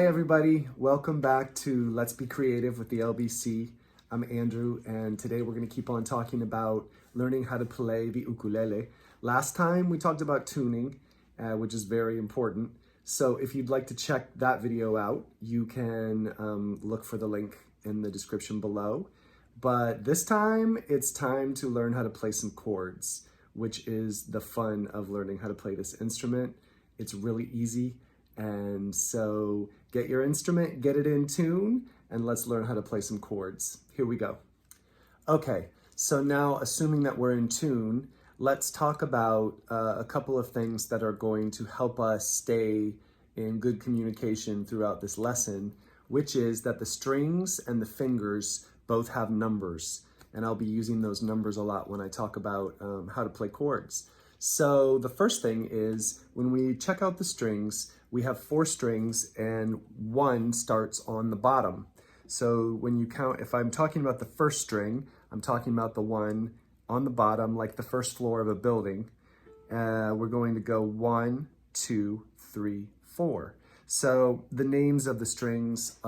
Hi everybody, welcome back to Let's Be Creative with the LBC. I'm Andrew, and today we're going to keep on talking about learning how to play the ukulele. Last time we talked about tuning, which is very important. So if you'd like to check that video out, you can look for the link in the description below. But this time, it's time to learn how to play some chords, which is the fun of learning how to play this instrument. It's really easy. And so get your instrument, get it in tune, and let's learn how to play some chords. Here we go. Okay, so now assuming that we're in tune, let's talk about a couple of things that are going to help us stay in good communication throughout this lesson, which is that the strings and the fingers both have numbers. And I'll be using those numbers a lot when I talk about how to play chords. So the first thing is when we check out the strings, we have 4 strings and 1 starts on the bottom. So when you count, if I'm talking about the first string, I'm talking about the one on the bottom, like the first floor of a building. We're going to go 1, 2, 3, 4. So the names of the strings,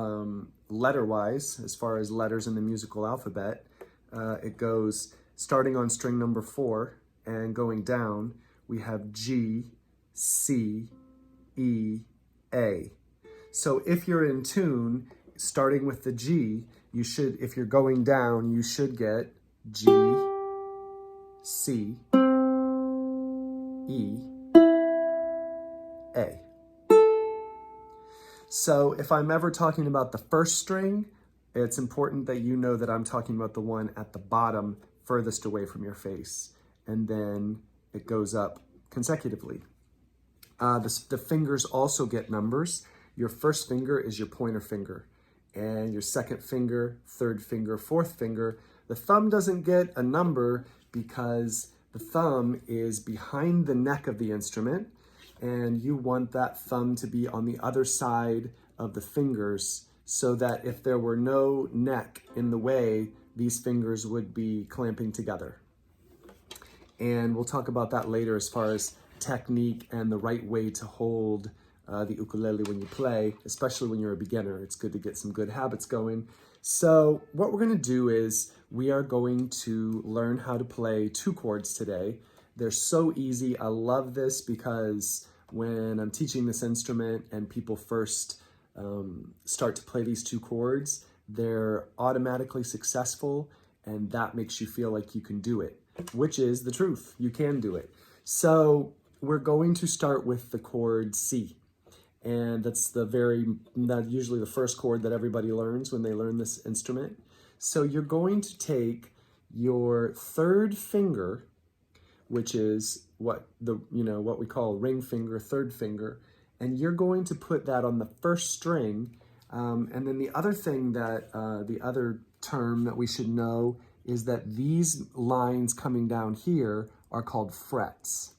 letter-wise, as far as letters in the musical alphabet, it goes starting on string number 4 and going down, we have G, C, E, A. So if you're in tune, starting with the G, you should, if you're going down, you should get G, C, E, A. So if I'm ever talking about the first string, it's important that you know that I'm talking about the one at the bottom, furthest away from your face. And then it goes up consecutively. The fingers also get numbers. Your first finger is your pointer finger, and your second finger, third finger, fourth finger. The thumb doesn't get a number because the thumb is behind the neck of the instrument, and you want that thumb to be on the other side of the fingers so that if there were no neck in the way, these fingers would be clamping together. And we'll talk about that later as far as technique and the right way to hold the ukulele when you play, especially when you're a beginner. It's good to get some good habits going. So what we're going to do is we are going to learn how to play 2 chords today. They're so easy. I love this because when I'm teaching this instrument and people first start to play these 2 chords, they're automatically successful, and that makes you feel like you can do it, which is the truth. You can do it. So we're going to start with the chord C. And that's usually the first chord that everybody learns when they learn this instrument. So you're going to take your third finger, which is what we call ring finger, third finger, and you're going to put that on the first string. And then the other thing that, the other term that we should know is that these lines coming down here are called frets.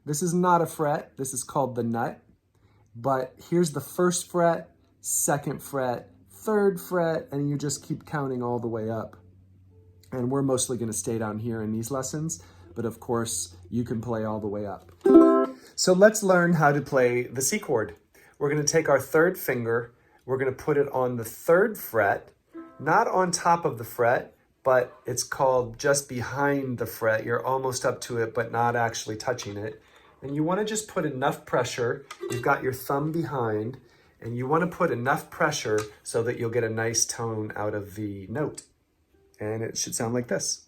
This is not a fret, this is called the nut, but here's the first fret, second fret, third fret, and you just keep counting all the way up. And we're mostly gonna stay down here in these lessons, but of course you can play all the way up. So let's learn how to play the C chord. We're gonna take our third finger, we're gonna put it on the 3rd fret, not on top of the fret, but it's called just behind the fret. You're almost up to it, but not actually touching it. And you want to just put enough pressure. You've got your thumb behind, and you want to put enough pressure so that you'll get a nice tone out of the note. And it should sound like this.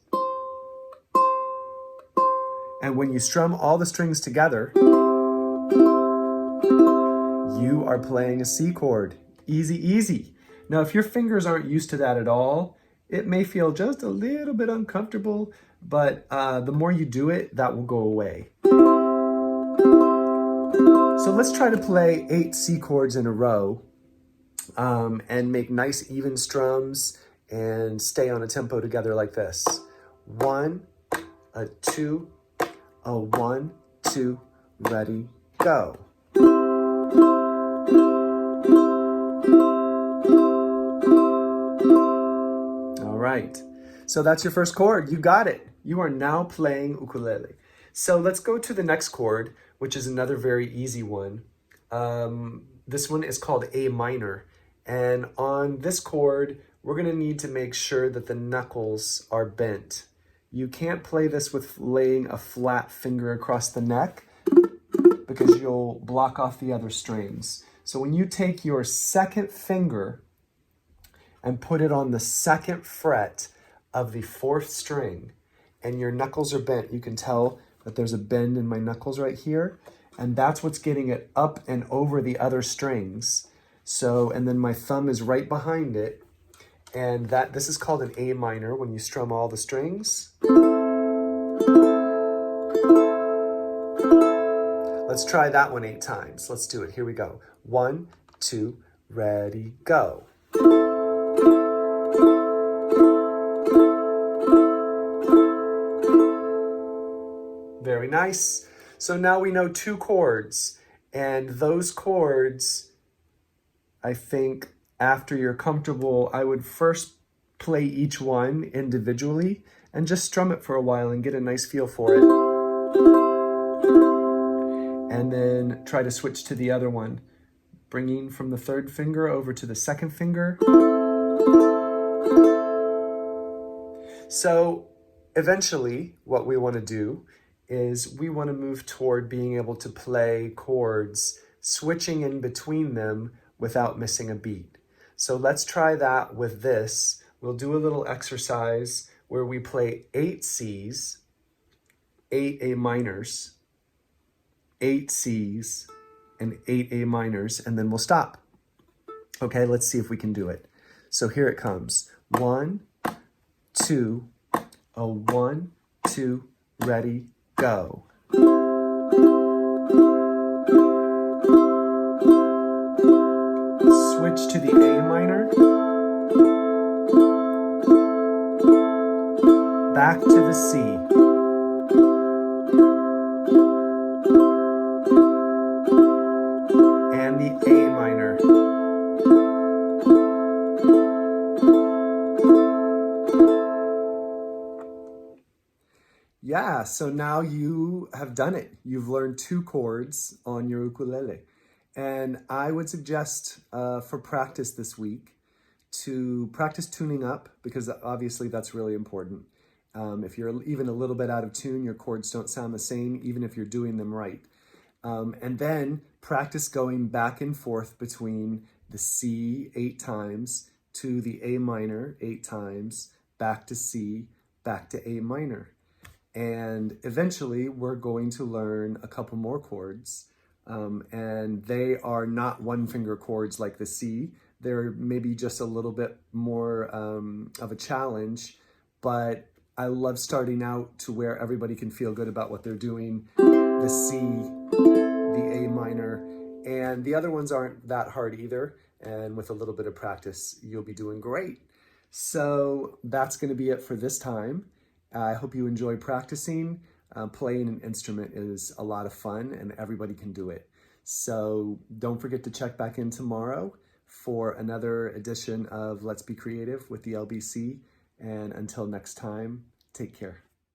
And when you strum all the strings together, you are playing a C chord. Easy, easy. Now, if your fingers aren't used to that at all, it may feel just a little bit uncomfortable, but the more you do it, that will go away. So let's try to play 8 C chords in a row and make nice even strums and stay on a tempo together like this. 1, a 2, a 1, 2, ready, go. All right, so that's your first chord. You got it. You are now playing ukulele. So let's go to the next chord, which is another very easy one. This one is called A minor. And on this chord, we're gonna need to make sure that the knuckles are bent. You can't play this with laying a flat finger across the neck because you'll block off the other strings. So when you take your second finger and put it on the second fret of the fourth string and your knuckles are bent, you can tell that there's a bend in my knuckles right here. And that's what's getting it up and over the other strings. So, and then my thumb is right behind it. And this is called an A minor when you strum all the strings. Let's try that one 8 times. Let's do it. Here we go. 1, 2, ready, go. Very nice. So now we know 2 chords, and those chords, I think after you're comfortable, I would first play each one individually and just strum it for a while and get a nice feel for it. And then try to switch to the other one, bringing from the third finger over to the second finger. So eventually what we want to do is we want to move toward being able to play chords, switching in between them without missing a beat. So let's try that with this. We'll do a little exercise where we play 8 C's, 8 A minors, 8 C's, and 8 A minors, and then we'll stop. Okay, let's see if we can do it. So here it comes. 1, 2, 1, 2, ready, go. Switch to the A minor. Back to the C. And the A minor. Yeah, so now you have done it. You've learned 2 chords on your ukulele. And I would suggest for practice this week to practice tuning up, because obviously that's really important. If you're even a little bit out of tune, your chords don't sound the same, even if you're doing them right. And then practice going back and forth between the C 8 times to the A minor 8 times, back to C, back to A minor. And eventually we're going to learn a couple more chords. And they are not 1-finger chords like the C. They're maybe just a little bit more of a challenge, but I love starting out to where everybody can feel good about what they're doing. The C, the A minor, and the other ones aren't that hard either. And with a little bit of practice, you'll be doing great. So that's going to be it for this time. I hope you enjoy practicing. Playing an instrument is a lot of fun and everybody can do it. So don't forget to check back in tomorrow for another edition of Let's Be Creative with the LBC. And until next time, take care.